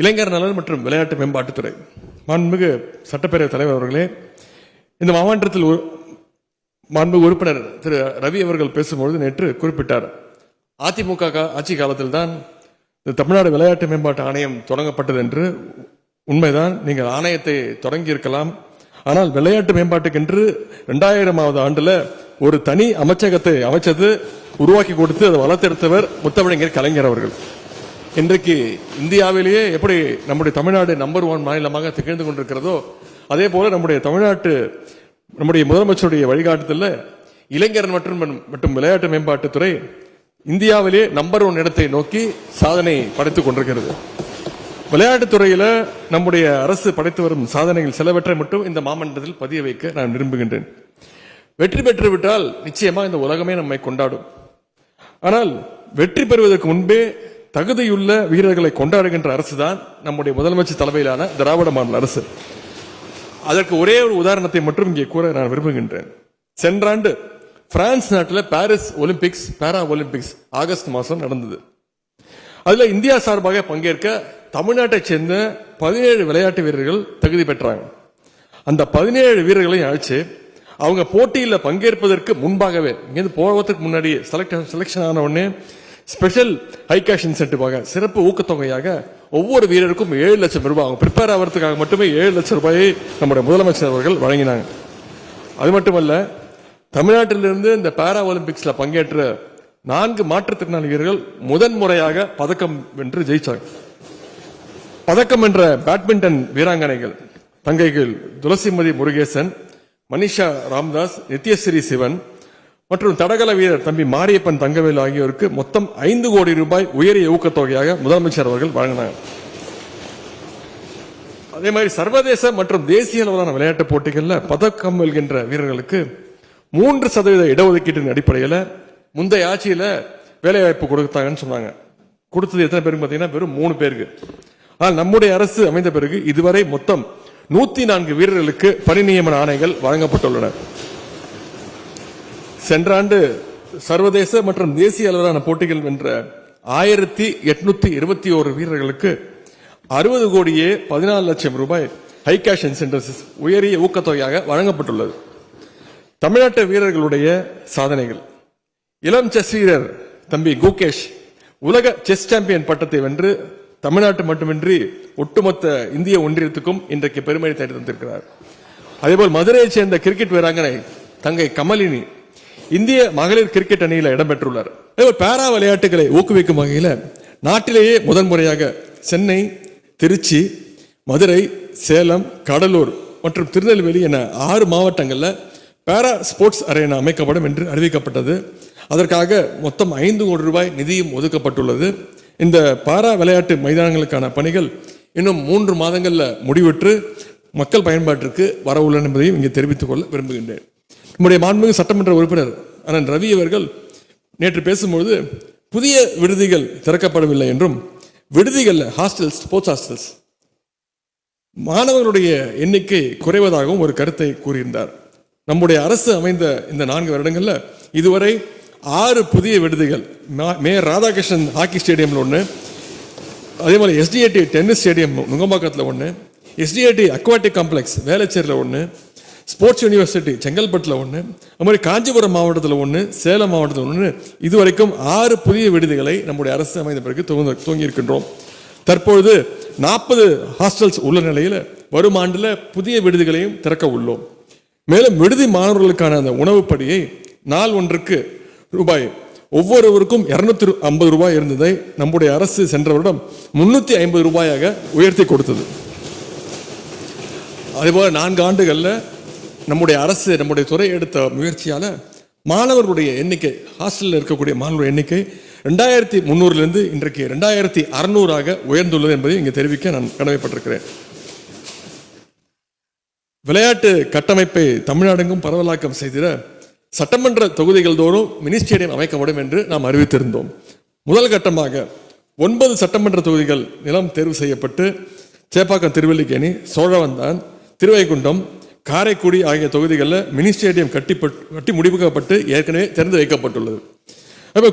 இளைஞர் நலன் மற்றும் விளையாட்டு மேம்பாட்டுத்துறை மாண்புமிகு சட்டப்பேரவைத் தலைவர் அவர்களே, இந்த மாவட்டத்தில் மாண்புமிகு உறுப்பினர் திரு ரவி அவர்கள் பேசும்பொழுது நேற்று குறிப்பிட்டார், அதிமுக ஆட்சி காலத்தில் தான் தமிழ்நாடு விளையாட்டு மேம்பாட்டு ஆணையம் தொடங்கப்பட்டது என்று. உண்மைதான், நீங்கள் ஆணையத்தை தொடங்கி இருக்கலாம். ஆனால் விளையாட்டு மேம்பாட்டுக்கென்று 2000வது ஆண்டுல ஒரு தனி அமைச்சகத்தை அமைச்சது, உருவாக்கி கொடுத்து அதை வளர்த்தெடுத்தவர் முத்தமிழர் கலைஞர் அவர்கள். இன்றைக்கு இந்தியாவிலேயே எப்படி நம்முடைய தமிழ்நாடு நம்பர் 1 மாநிலமாக திகழ்ந்து கொண்டிருக்கிறதோ, அதே போல நம்முடைய முதலமைச்சருடைய வழிகாட்டுதல் இளைஞர் மற்றும் விளையாட்டு மேம்பாட்டுத்துறை இந்தியாவிலே நம்பர் 1 இடத்தை நோக்கி சாதனை படைத்துக் கொண்டிருக்கிறது. விளையாட்டுத்துறையில நம்முடைய அரசு படைத்து வரும் சாதனைகள் சிலவற்றை மட்டும் இந்த மாமன்றத்தில் பதிய வைக்க நான் விரும்புகின்றேன். வெற்றி பெற்று விட்டால் நிச்சயமா இந்த உலகமே நம்மை கொண்டாடும். ஆனால் வெற்றி பெறுவதற்கு முன்பே தகுதியுள்ள வீரர்களை கொண்டாடுகின்ற அரசுதான் நம்முடைய முதலமைச்சர் தலைமையிலான திராவிட மாடல் அரசு. அதற்கு ஒரே ஒரு உதாரணத்தை மட்டும் இங்கே கூற நான் விரும்புகின்றேன். சென்ற ஆண்டு பிரான்ஸ் நாட்டில் பாரிஸ் ஒலிம்பிக்ஸ் பாரா ஒலிம்பிக்ஸ் ஆகஸ்ட் மாதம் நடந்தது. அதுல இந்தியா சார்பாக பங்கேற்க தமிழ்நாட்டை சேர்ந்த 17 விளையாட்டு வீரர்கள் தகுதி பெற்றாங்க. அந்த 17 வீரர்களையும் அழைச்சு அவங்க போட்டியில் பங்கேற்பதற்கு முன்பாகவே இங்கிருந்து போவதற்கு முன்னாடி செலக்ஷன் ஆன உடனே ஸ்பெஷல் ஹை கேஷ் இன்சென்டிவாக சிறப்பு ஊக்கத்தொகையாக ஒவ்வொரு வீரருக்கும் 7 லட்சம் ரூபாய், அவங்க ப்ரிப்பேர் ஆகிறதுக்காக மட்டுமே 7 லட்சம் ரூபாயை நம்முடைய முதலமைச்சர் அவர்கள் வழங்கினாங்க. அது மட்டுமல்ல, தமிழ்நாட்டிலிருந்து இந்த பாரா ஒலிம்பிக்ஸ்ல பங்கேற்ற 4 மாற்றுத்திறனாளி வீரர்கள் முதன்முறையாக பதக்கம் வென்று ஜெயிச்சாங்க. பதக்கம் என்ற பேட்மிண்டன் வீராங்கனைகள் தங்கைகள் துளசிமதி முருகேசன், மனிஷா ராம்தாஸ், நித்யஸ்ரீ சிவன் மற்றும் தடகள வீரர் தம்பி மாரியப்பன் தங்கவேல் ஆகியோருக்கு மொத்தம் 5 கோடி ரூபாய் உயரிய ஊக்கத்தொகையாக முதலமைச்சர் அவர்கள் வழங்கினார். அதே மாதிரி சர்வதேச மற்றும் தேசிய அளவிலான விளையாட்டுப் போட்டிகளில் பதக்கம் வெல்கின்ற வீரர்களுக்கு 3% இடஒதுக்கீட்டின் அடிப்படையில் முந்தைய ஆட்சியில வேலை வாய்ப்பு கொடுத்தாங்கன்னு சொன்னாங்க. கொடுத்தது எத்தனை பேருக்கு பார்த்தீங்கன்னா வெறும் 3 பேருக்கு. ஆனால் நம்முடைய அரசு அமைந்த பிறகு இதுவரை மொத்தம் 104 வீரர்களுக்கு பணி நியமன ஆணைகள் வழங்கப்பட்டுள்ளன. சென்ற ஆண்டு சர்வதேச மற்றும் தேசிய அளவிலான போட்டிகள் வென்ற 1821 வீரர்களுக்கு 60 கோடியே 14 லட்சம் ரூபாய் ஹை கேஷ் இன்சென்டிவ்ஸ் உயரிய ஊக்கத்தொகையாக வழங்கப்பட்டுள்ளது. தமிழ்நாட்டு வீரர்களுடைய சாதனைகள்: இளம் செஸ் வீரர் தம்பி குகேஷ் உலக செஸ் சாம்பியன் பட்டத்தை வென்று தமிழ்நாட்டு மட்டுமின்றி ஒட்டுமொத்த இந்திய ஒன்றியத்துக்கும் இன்றைக்கு பெருமை தேடி தந்திருக்கிறார். அதேபோல் மதுரையைச் சேர்ந்த கிரிக்கெட் வீராங்கனை தங்கை கமலினி இந்திய மகளிர் கிரிக்கெட் அணியில் இடம்பெற்றுள்ளார். பாரா விளையாட்டுகளை ஊக்குவிக்கும் வகையில் நாட்டிலேயே முதன்முறையாக சென்னை, திருச்சி, மதுரை, சேலம், கடலூர் மற்றும் திருநெல்வேலி என 6 மாவட்டங்களில் பாரா ஸ்போர்ட்ஸ் அரேனா அமைக்கப்படும் என்று அறிவிக்கப்பட்டது. அதற்காக மொத்தம் 5 கோடி ரூபாய் நிதியும் ஒதுக்கப்பட்டுள்ளது. இந்த பாரா விளையாட்டு மைதானங்களுக்கான பணிகள் இன்னும் 3 மாதங்களில் முடிவுற்று மக்கள் பயன்பாட்டிற்கு வர உள்ளன என்பதையும் இங்கே தெரிவித்துக் கொள்ள விரும்புகின்றேன். நம்முடைய மாண்புமிகு சட்டமன்ற உறுப்பினர் அண்ணன் ரவி அவர்கள் நேற்று பேசும்பொழுது புதிய விடுதிகள் திறக்கப்படவில்லை என்றும், விடுதிகள் ஹாஸ்டல்ஸ், ஸ்போர்ட்ஸ் ஹாஸ்டல்ஸ் மாணவர்களுடைய எண்ணிக்கை குறைவதாகவும் ஒரு கருத்தை கூறியிருந்தார். நம்முடைய அரசு அமைந்த இந்த 4 வருடங்கள்ல இதுவரை 6 புதிய விடுதிகள், மேயர் ராதாகிருஷ்ணன் ஹாக்கி ஸ்டேடியம்ல ஒன்று, அதே மாதிரி எஸ்டிஏடி டென்னிஸ் ஸ்டேடியம் நுங்கம்பாக்கத்தில் ஒன்று, எஸ்டிஏடி அக்வாட்டிக் காம்ப்ளெக்ஸ் வேளச்சேரியில் ஒன்று, ஸ்போர்ட்ஸ் யூனிவர்சிட்டி செங்கல்பட்டில் ஒன்று, அது மாதிரி காஞ்சிபுரம் மாவட்டத்தில் ஒன்று, சேலம் மாவட்டத்தில் ஒன்று, இதுவரைக்கும் 6 புதிய விடுதிகளை நம்முடைய அரசு அமைந்த பிறகு துவங்கி இருக்கின்றோம். தற்பொழுது 40 ஹாஸ்டல்ஸ் உள்ள நிலையில் வரும் ஆண்டில் புதிய விடுதிகளையும் திறக்க உள்ளோம். மேலும் விடுதி மாணவர்களுக்கான அந்த உணவுப்படியை நாள் ஒன்றுக்கு ரூபாய் ஒவ்வொருவருக்கும் 250 ரூபாய் இருந்ததை நம்முடைய அரசு சென்ற வருடம் 350 ரூபாயாக உயர்த்தி கொடுத்தது. அதேபோல 4 ஆண்டுகளில் நம்முடைய அரசு, நம்முடைய துறை எடுத்த முயற்சியால மாணவர்களுடைய எண்ணிக்கை, ஹாஸ்டலில் இருக்கக்கூடிய மாணவர்களுடைய எண்ணிக்கை 2300 இன்றைக்கு 2600 உயர்ந்துள்ளது என்பதை இங்கே தெரிவிக்க நான் கடமைப்பட்டிருக்கிறேன். விளையாட்டு கட்டமைப்பை தமிழ்நாடெங்கும் பரவலாக்கம் செய்திட சட்டமன்ற தொகுதிகள் தோறும் மினி ஸ்டேடியம் அமைக்கப்படும் என்று நாம் அறிவித்திருந்தோம். முதல் கட்டமாக 9 சட்டமன்ற தொகுதிகள் நிலம் தேர்வு செய்யப்பட்டு சேப்பாக்கம், திருவல்லிக்கேணி, சோழவந்தான், திருவைகுண்டம், காரைக்குடி ஆகிய தொகுதிகளில் மினி ஸ்டேடியம் கட்டி முடிக்கப்பட்டு ஏற்கனவே திறந்து வைக்கப்பட்டுள்ளது.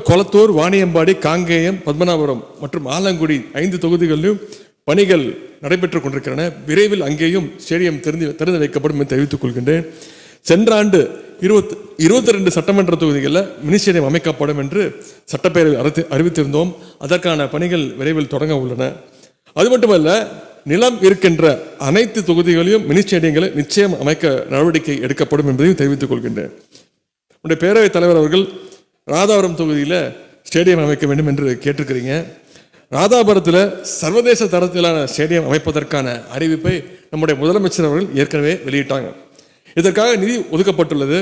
கொளத்தூர், வாணியம்பாடி, காங்கேயம், பத்மநாபபுரம் மற்றும் ஆலங்குடி 5 தொகுதிகளிலும் பணிகள் நடைபெற்றுக் கொண்டிருக்கின்றன. விரைவில் அங்கேயும் ஸ்டேடியம் திறந்து வைக்கப்படும் என்று தெரிவித்துக் கொள்கின்றேன். சென்ற ஆண்டு 22 சட்டமன்ற தொகுதிகளில் மினி ஸ்டேடியம் அமைக்கப்படும் என்று சட்டப்பேரவை அறிவித்திருந்தோம். அதற்கான பணிகள் விரைவில் தொடங்க உள்ளன. அது மட்டுமல்ல, நிலம் இருக்கின்ற அனைத்து தொகுதிகளையும் மினி ஸ்டேடியங்களை நிச்சயம் அமைக்க நடவடிக்கை எடுக்கப்படும் என்பதையும் தெரிவித்துக் கொள்கின்றேன். உடைய பேரவைத் தலைவர் அவர்கள் ராதாபுரம் தொகுதியில் ஸ்டேடியம் அமைக்க வேண்டும் என்று கேட்டிருக்கிறீங்க. ராதாபுரத்தில் சர்வதேச தரத்திலான ஸ்டேடியம் அமைப்பதற்கான அறிவிப்பை நம்முடைய முதலமைச்சர் அவர்கள் ஏற்கனவே வெளியிட்டாங்க. இதற்காக நிதி ஒதுக்கப்பட்டுள்ளது.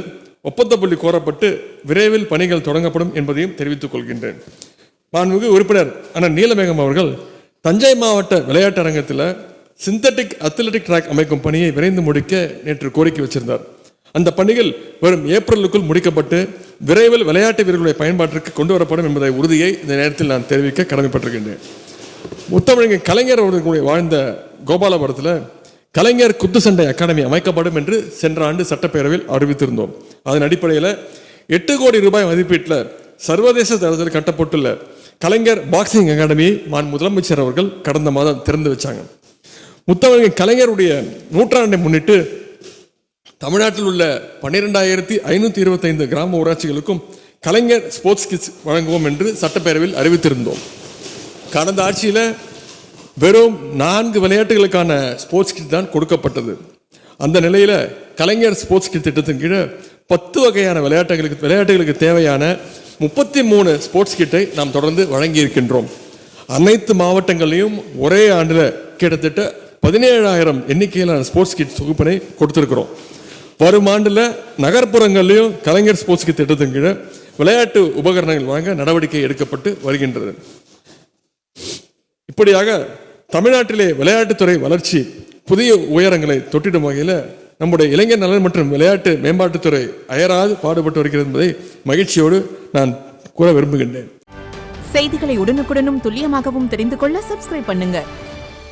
ஒப்பந்த புள்ளி கோரப்பட்டு விரைவில் பணிகள் தொடங்கப்படும் என்பதையும் தெரிவித்துக் கொள்கின்றேன். மாண்புமிகு உறுப்பினர் அண்ணன் நீலமேகம் அவர்கள் தஞ்சை மாவட்ட விளையாட்டு அரங்கத்தில் சிந்தட்டிக் அத்லெட்டிக் ட்ராக் அமைக்கும் பணியை விரைந்து முடிக்க நேற்று கோரிக்கை வச்சிருந்தார். அந்த பணிகள் வரும் ஏப்ரலுக்குள் முடிக்கப்பட்டு விரைவில் விளையாட்டு வீரர்களுடைய பயன்பாட்டிற்கு கொண்டு வரப்படும் என்பதை உறுதியை இந்த நேரத்தில் நான் தெரிவிக்க கடமைப்பட்டிருக்கின்றேன். முத்தமிழர் கலைஞர் அவர்களுடைய வாழ்ந்த கோபாலபுரத்தில் கலைஞர் குத்துச்சண்டை அகாடமி அமைக்கப்படும் என்று சென்ற ஆண்டு சட்டப்பேரவையில் அறிவித்திருந்தோம். அதன் அடிப்படையில் 8 கோடி ரூபாய் மதிப்பீட்டில் சர்வதேச தரத்தில் கட்டப்பட்டுள்ள கலைஞர் பாக்ஸிங் அகாடமியை முதலமைச்சர் அவர்கள் கடந்த மாதம் திறந்து வச்சாங்க. முத்தமிழர் கலைஞருடைய நூற்றாண்டை முன்னிட்டு தமிழ்நாட்டில் உள்ள 12,525 கிராம ஊராட்சிகளுக்கும் கலைஞர் ஸ்போர்ட்ஸ் கிட்ஸ் வழங்குவோம் என்று சட்டப்பேரவையில் அறிவித்திருந்தோம். கடந்த ஆட்சியில் வெறும் 4 விளையாட்டுகளுக்கான ஸ்போர்ட்ஸ் கிட் தான் கொடுக்கப்பட்டது. அந்த நிலையில் கலைஞர் ஸ்போர்ட்ஸ் கிட் திட்டத்தின் கீழே 10 வகையான விளையாட்டுகளுக்கு தேவையான 33 ஸ்போர்ட்ஸ் கிட்டை நாம் தொடர்ந்து வழங்கி இருக்கின்றோம். அனைத்து மாவட்டங்களையும் ஒரே ஆண்டில் கிட்டத்தட்ட 17,000 எண்ணிக்கையிலான ஸ்போர்ட்ஸ் கிட் தொகுப்பினை கொடுத்திருக்கிறோம். வரும் ஆண்டில் நகர்ப்புறங்களிலும் கலைஞர் ஸ்போர்ட்ஸ் கிட் திட்டத்தின் கீழே விளையாட்டு உபகரணங்கள் வழங்க நடவடிக்கை எடுக்கப்பட்டு வருகின்றது. இப்படியாக தமிழ்நாட்டிலே விளையாட்டுத்துறை வளர்ச்சி புதிய உயரங்களை தொட்டிடும் வகையில் நம்முடைய இளைஞர் நலன் மற்றும் விளையாட்டு மேம்பாட்டுத்துறை அயராது பாடுபட்டு வருகிறது என்பதை மகிழ்ச்சியோடு நான் கூற விரும்புகின்றேன். செய்திகளை உடனுக்குடனும் துல்லியமாகவும் தெரிந்து கொள்ள சப்ஸ்கிரைப் பண்ணுங்க.